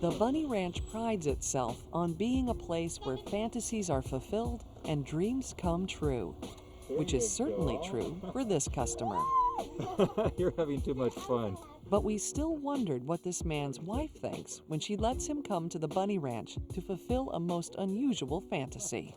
The Bunny Ranch prides itself on being a place where fantasies are fulfilled and dreams come true, which is certainly true for this customer. You're having too much fun. But we still wondered what this man's wife thinks when she lets him come to the Bunny Ranch to fulfill a most unusual fantasy.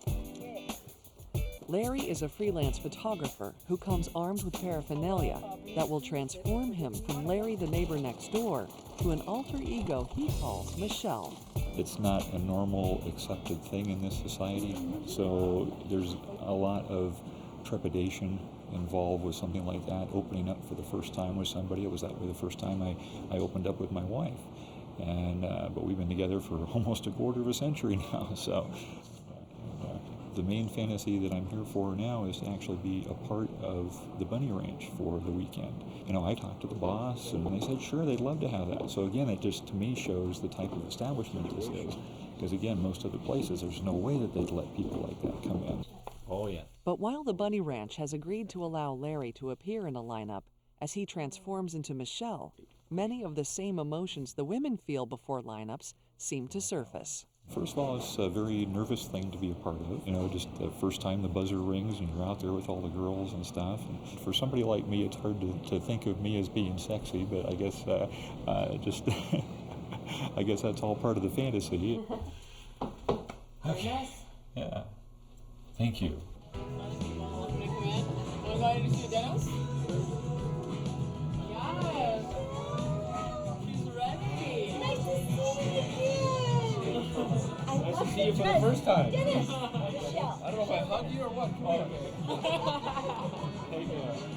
Larry is a freelance photographer who comes armed with paraphernalia that will transform him from Larry the neighbor next door to an alter ego he calls Michelle. It's not a normal accepted thing in this society, so there's a lot of trepidation involved with something like that, opening up for the first time with somebody. It was that way the first time I opened up with my wife, and but we've been together for almost a quarter of a century now, so the main fantasy that I'm here for now is to actually be a part of the Bunny Ranch for the weekend. You know, I talked to the boss, and they said, sure, they'd love to have that. So again, it just, to me, shows the type of establishment this is. Because again, most other places, there's no way that they'd let people like that come in. Oh, yeah. But while the Bunny Ranch has agreed to allow Larry to appear in a lineup as he transforms into Michelle, many of the same emotions the women feel before lineups seem to surface. First of all, it's a very nervous thing to be a part of. You know, just the first time the buzzer rings and you're out there with all the girls and stuff. And for somebody like me, it's hard to think of me as being sexy, but I guess just I guess that's all part of the fantasy. Okay. Yeah. Thank you. Nice to see you for the first time. I don't know if I hug you or what.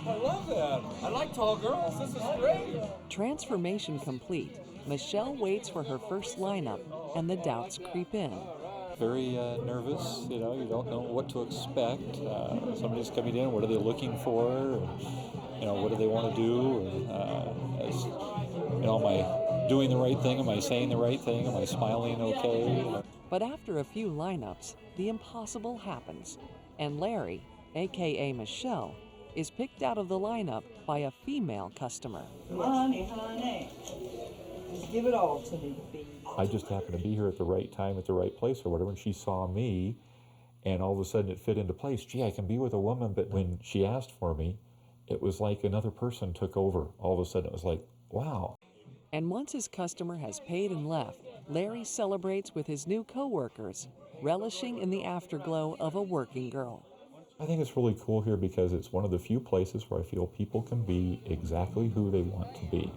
I love that. I like tall girls. This is great. Transformation complete, Michelle waits for her first lineup, and the doubts creep in. Very nervous, you know, you don't know what to expect. Somebody's coming in, what are they looking for? And, you know, what do they want to do? And, you know, am I doing the right thing? Am I saying the right thing? Am I smiling okay? But after a few lineups, the impossible happens, and Larry, aka Michelle, is picked out of the lineup by a female customer. Honey, just give it all to me, baby. I just happened to be here at the right time, at the right place or whatever, and she saw me, and all of a sudden it fit into place. Gee, I can be with a woman, but when she asked for me, it was like another person took over. All of a sudden it was like, wow. And once his customer has paid and left, Larry celebrates with his new co-workers, relishing in the afterglow of a working girl. I think it's really cool here because it's one of the few places where I feel people can be exactly who they want to be.